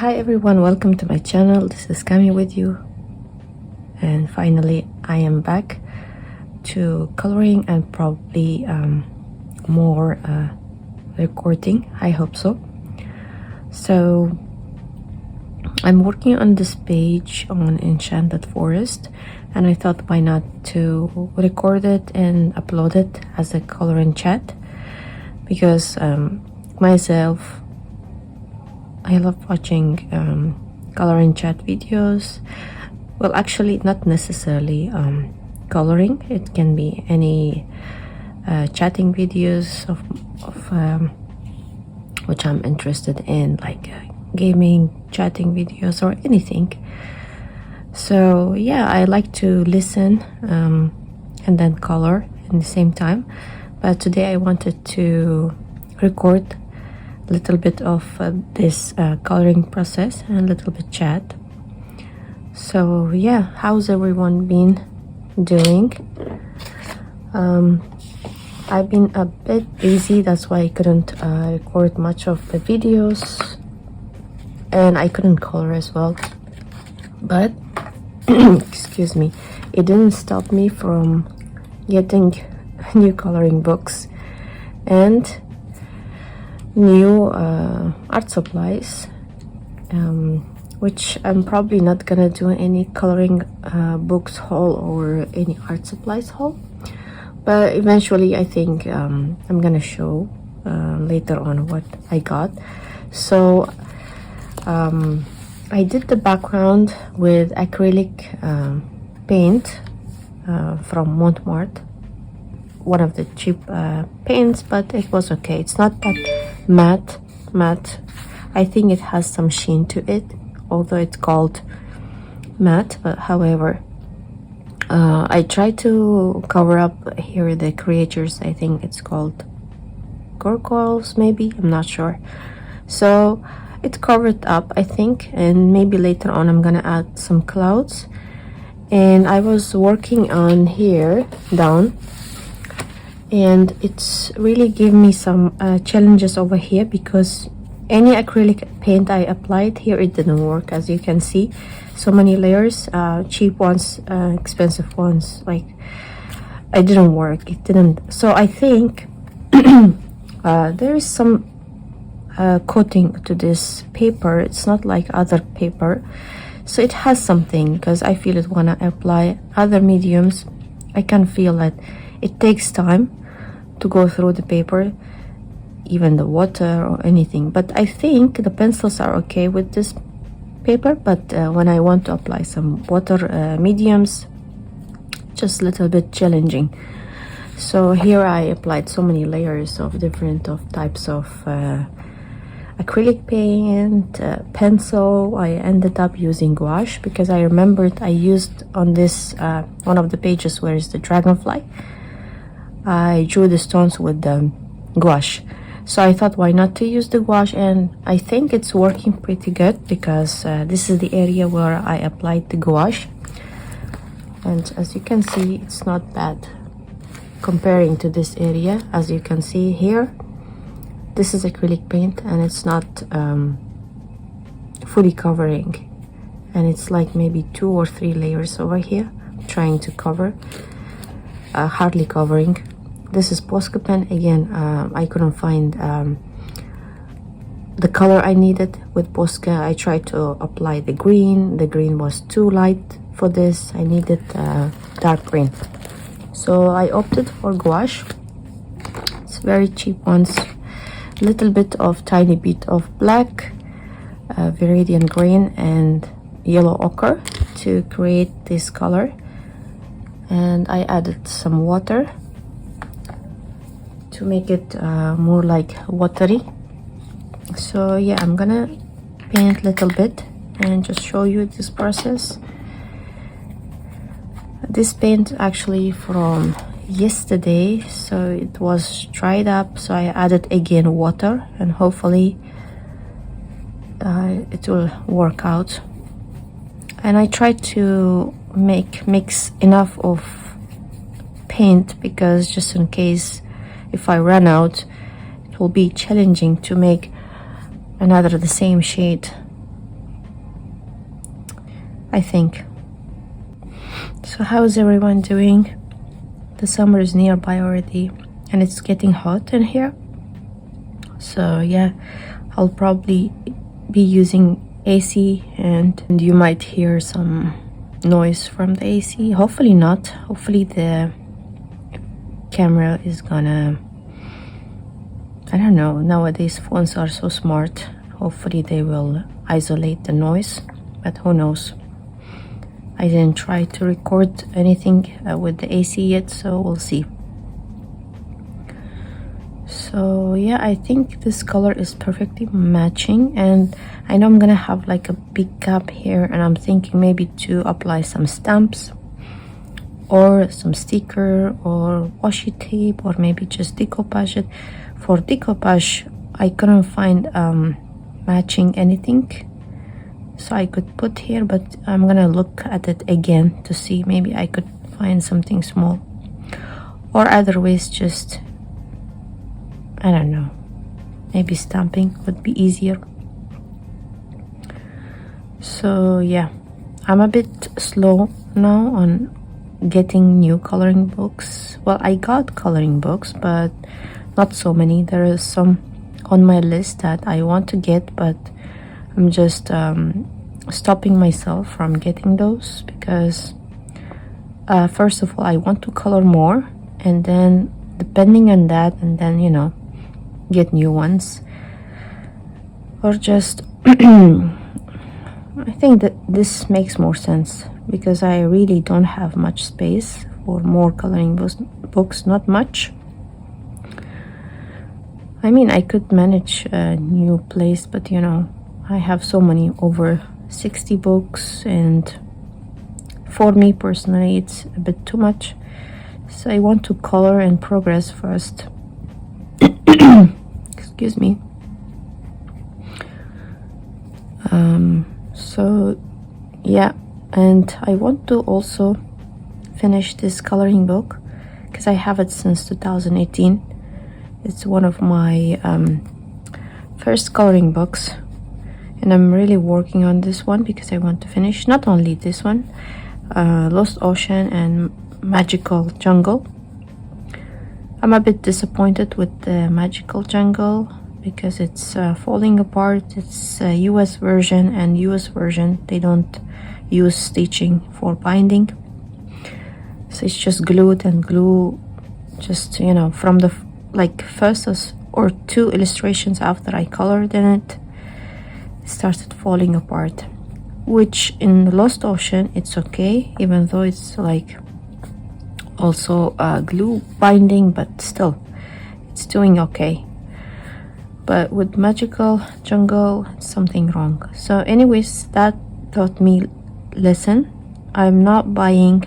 Hi everyone, welcome to my channel. This is Kami with you, and finally I am back to coloring and probably more recording. I hope so. So I'm working on this page on Enchanted Forest, and I thought why not to record it and upload it as a coloring chat, because myself, I love watching coloring chat videos. Well, actually not necessarily coloring, it can be any chatting videos of which I'm interested in, like gaming, chatting videos, or anything. So yeah, I like to listen and then color in the same time, but today I wanted to record a little bit of this coloring process and a little bit chat. So yeah, how's everyone been doing? I've been a bit busy, that's why I couldn't record much of the videos, and I couldn't color as well, but excuse me, it didn't stop me from getting new coloring books and new art supplies, which I'm probably not gonna do any coloring books haul or any art supplies haul, but eventually I think I'm gonna show later on what I got. So I did the background with acrylic paint from Montmartre, one of the cheap paints, but it was okay. It's not that matte. I think it has some sheen to it, although it's called matte. But however, I tried to cover up here the creatures. I think it's called gargoyles, maybe, I'm not sure. So it's covered up, I think, and maybe later on I'm gonna add some clouds. And I was working on here down, and it's really gave me some challenges over here, because any acrylic paint I applied here, it didn't work. As you can see, so many layers, cheap ones, expensive ones, like it didn't work. It didn't. So I think there is some coating to this paper. It's not like other paper, so it has something, because I feel it when I apply other mediums, I can feel that it takes time to go through the paper, even the water or anything. But I think the pencils are okay with this paper, but when I want to apply some water mediums, just a little bit challenging. So here I applied so many layers of different types of acrylic paint, pencil. I ended up using gouache, because I remembered I used on this one of the pages where is the dragonfly, I drew the stones with the gouache. So I thought why not to use the gouache, and I think it's working pretty good, because this is the area where I applied the gouache, and as you can see, it's not bad comparing to this area. As you can see here, this is acrylic paint, and it's not fully covering, and it's like maybe 2 or 3 layers over here trying to cover, hardly covering. This is Posca pen again. I couldn't find the color I needed with Posca. I tried to apply the green was too light for this. I needed dark green, so I opted for gouache. It's very cheap ones, little bit of tiny bit of black, viridian green, and yellow ochre to create this color. And I added some water to make it more like watery. So yeah, I'm gonna paint a little bit and just show you this process. This paint actually from yesterday, so it was dried up, so I added again water, and hopefully it will work out. And I tried to mix enough of paint, because just in case if I run out, it will be challenging to make another the same shade I think. So how's everyone doing? The summer is nearby already and it's getting hot in here. So yeah, I'll probably be using AC and you might hear some noise from the AC. Hopefully not. Hopefully the camera is gonna, I don't know, nowadays phones are so smart. Hopefully they will isolate the noise, but who knows. I didn't try to record anything with the AC yet, so we'll see. So yeah, I think this color is perfectly matching, and I know I'm gonna have like a big gap here, and I'm thinking maybe to apply some stamps or some sticker or washi tape, or maybe just decoupage it. For decoupage, I couldn't find matching anything, so I could put here, but I'm gonna look at it again to see maybe I could find something small, or otherwise just, I don't know, maybe stamping would be easier. So yeah, I'm a bit slow now on getting new coloring books. Well, I got coloring books, but not so many. There is some on my list that I want to get, but I'm just stopping myself from getting those because first of all, I want to color more, and then depending on that, and then, you know, get new ones, or just I think that this makes more sense because I really don't have much space for more coloring books, not much. I mean, I could manage a new place, but you know, I have so many, over 60 books, and for me personally it's a bit too much, so I want to color and progress first. Excuse me. So yeah, and I want to also finish this coloring book because I have it since 2018. It's one of my first coloring books, and I'm really working on this one because I want to finish not only this one, Lost Ocean and Magical Jungle. I'm a bit disappointed with the Magical Jungle because it's falling apart. It's a US version, and US version they don't use stitching for binding, so it's just glued, and glue just, you know, from the like first or two illustrations after I colored in it, it started falling apart. Which in Lost Ocean it's okay, even though it's like also glue binding, but still it's doing okay. But with Magical Jungle, something wrong. So anyways, that taught me lesson. I'm not buying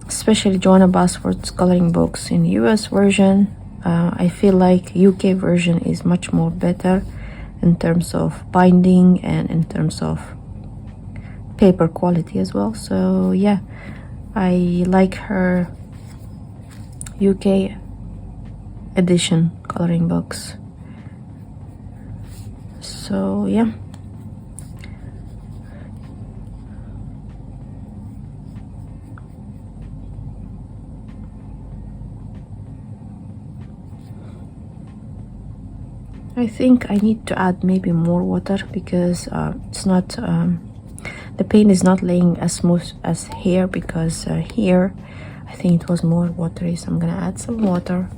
especially Johanna Basford's coloring books in US version. I feel like UK version is much more better in terms of binding and in terms of paper quality as well. So yeah, I like her UK edition coloring books. So yeah, I think I need to add maybe more water because it's not the paint is not laying as smooth as here, because here I think it was more watery, so I'm gonna add some water.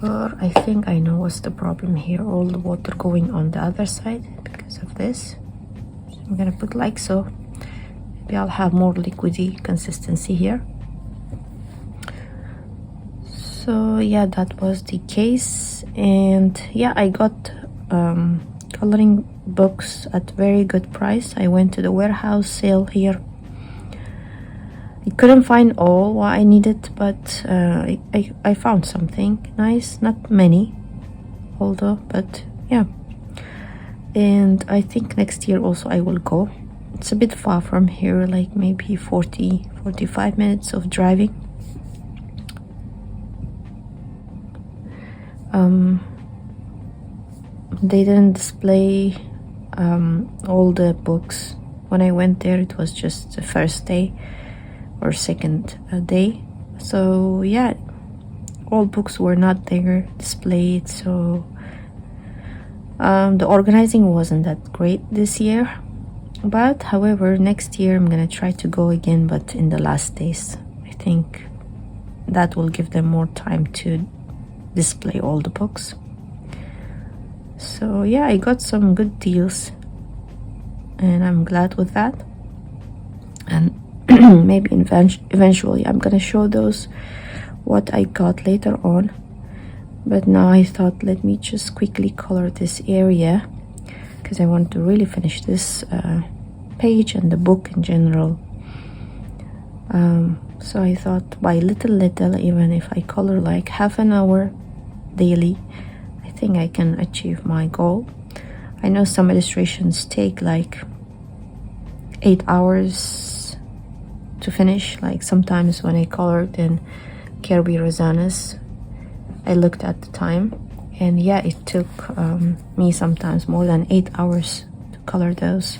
Or I think I know what's the problem here, all the water going on the other side because of this. So I'm gonna put like so. Maybe I'll have more liquidy consistency here. So yeah, that was the case. And yeah, I got coloring books at very good price. I went to the warehouse sale here. I couldn't find all what I needed, but I found something nice. Not many, although, but yeah. And I think next year also I will go. It's a bit far from here, like maybe 40-45 minutes of driving. They didn't display all the books. When I went there, it was just the first day or second day. So yeah, all books were not there displayed. So the organizing wasn't that great this year. But however, next year I'm gonna try to go again, but in the last days. I think that will give them more time to display all the books. So yeah, I got some good deals and I'm glad with that. And maybe eventually I'm gonna show those what I got later on. But now I thought, let me just quickly color this area because I want to really finish this page and the book in general. So I thought by little, even if I color like half an hour daily, I think I can achieve my goal. I know some illustrations take like 8 hours to finish. Like sometimes when I colored in Kirby Rosanas, I looked at the time, and yeah, it took me sometimes more than 8 hours to color those.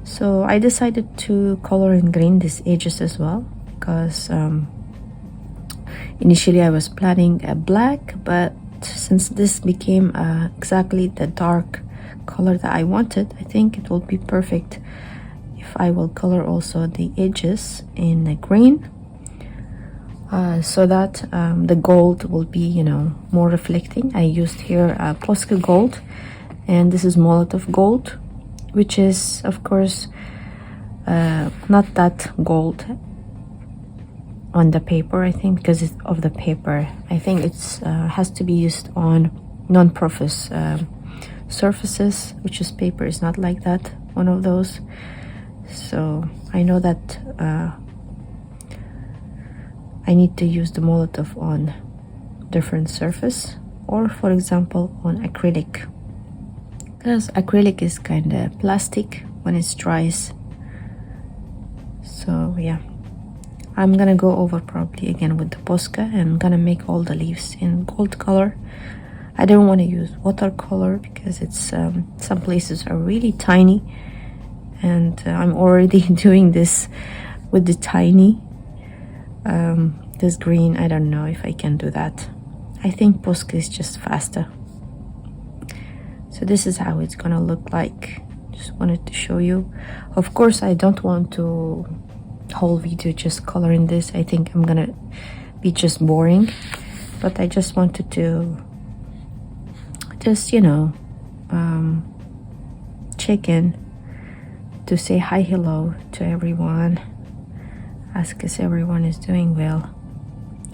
So I decided to color in green these edges as well, because initially I was planning a black, but since this became exactly the dark color that I wanted, I think it will be perfect if I will color also the edges in the green, so that the gold will be, you know, more reflecting. I used here Posca gold, and this is Molotov gold, which is of course not that gold on the paper, I think, because it's of the paper. I think it's has to be used on non-porous surfaces, which is paper is not like that, one of those. So I know that I need to use the Molotov on different surface, or for example on acrylic, because acrylic is kind of plastic when it dries. So yeah, I'm gonna go over probably again with the Posca and gonna make all the leaves in gold color. I don't want to use watercolor because it's some places are really tiny, and I'm already doing this with the tiny. This green, I don't know if I can do that. I think Posca is just faster. So this is how it's gonna look like. Just wanted to show you. Of course, I don't want to whole video just coloring this. I think I'm gonna be just boring, but I just wanted to just, you know, check in to say hi, hello to everyone, ask if everyone is doing well,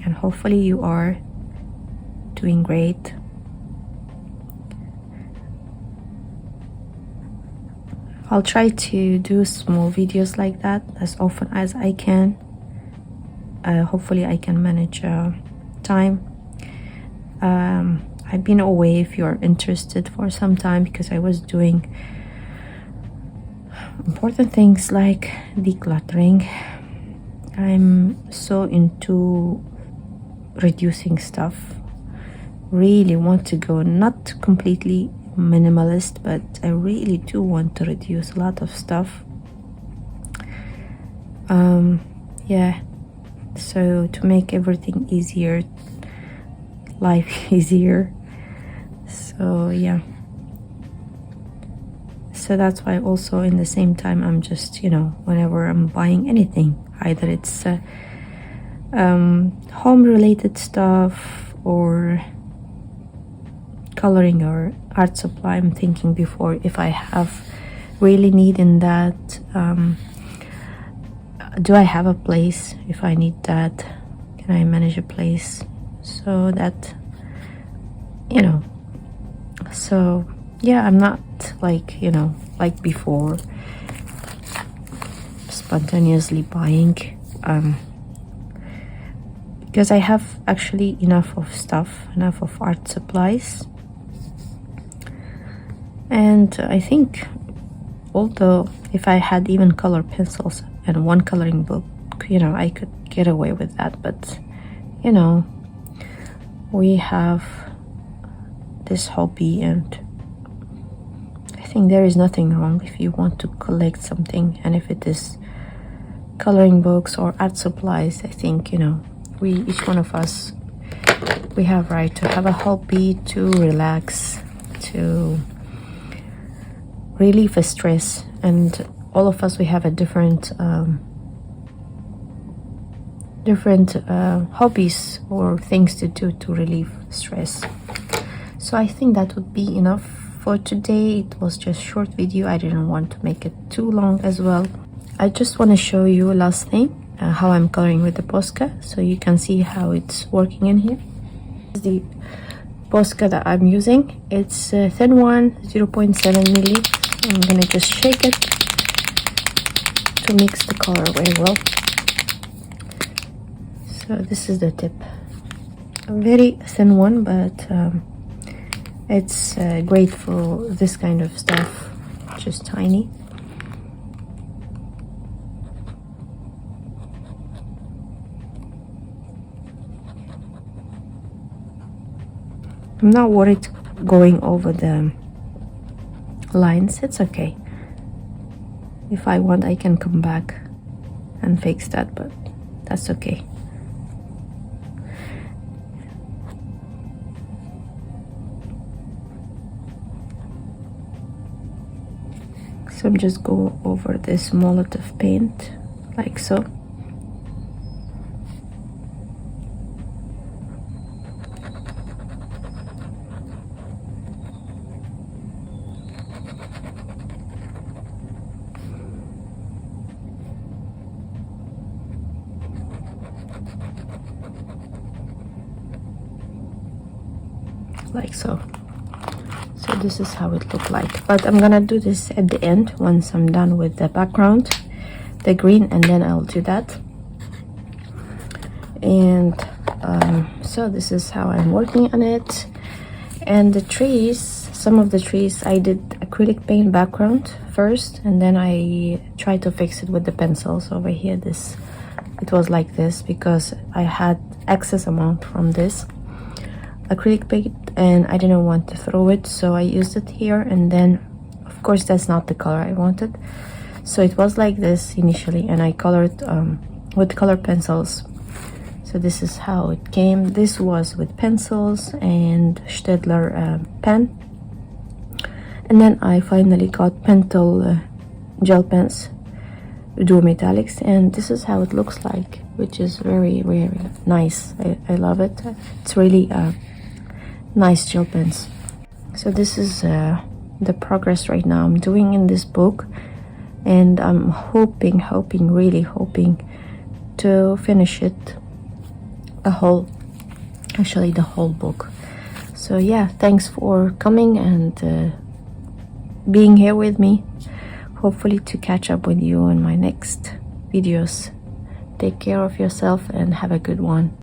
and hopefully you are doing great. I'll try to do small videos like that as often as I can. Hopefully I can manage time. I've been away, if you're interested, for some time because I was doing important things like decluttering. I'm so into reducing stuff. Really want to go not completely minimalist, but I really do want to reduce a lot of stuff. Yeah, so to make everything easier, life easier. So yeah, so that's why also in the same time I'm just, you know, whenever I'm buying anything, either it's home related stuff or coloring or art supply, I'm thinking before if I have really need in that. Do I have a place? If I need that, can I manage a place so that, you know? So yeah, I'm not like, you know, like before, spontaneously buying, because I have actually enough of stuff, enough of art supplies. And I think, although if I had even color pencils and one coloring book, you know, I could get away with that. But, you know, we have this hobby, and I think think there is nothing wrong if you want to collect something, and if it is coloring books or art supplies. I think, you know, each one of us, we have right to have a hobby, to relax, to relieve stress, and all of us, we have a different hobbies or things to do to relieve stress. So I think that would be enough for today. It was just short video. I didn't want to make it too long as well. I just want to show you last thing, how I'm coloring with the Posca, so you can see how it's working in here. This is the Posca that I'm using. It's a thin one, 0.7 milli. I'm gonna just shake it to mix the color very well. So this is the tip, a very thin one, but it's great for this kind of stuff, just tiny. I'm not worried going over the lines. It's okay. If I want, I can come back and fix that, but that's okay. So I'm just go over this Molotov paint like so. Like so. So this is how it looked like, but I'm gonna do this at the end once I'm done with the background, the green, and then I'll do that. And so this is how I'm working on it. And the trees, some of the trees, I did acrylic paint background first, and then I tried to fix it with the pencils over here. This, it was like this because I had excess amount from this acrylic paint and I didn't want to throw it, so I used it here. And then of course that's not the color I wanted, so it was like this initially, and I colored with color pencils. So this is how it came. This was with pencils and Staedtler pen, and then I finally got Pentel gel pens, dual metallics, and this is how it looks like, which is very, very nice. I love it. It's really nice gel pens. So this is the progress right now I'm doing in this book, and I'm hoping, really hoping to finish it, the whole book. So yeah, thanks for coming and being here with me. Hopefully to catch up with you in my next videos. Take care of yourself and have a good one.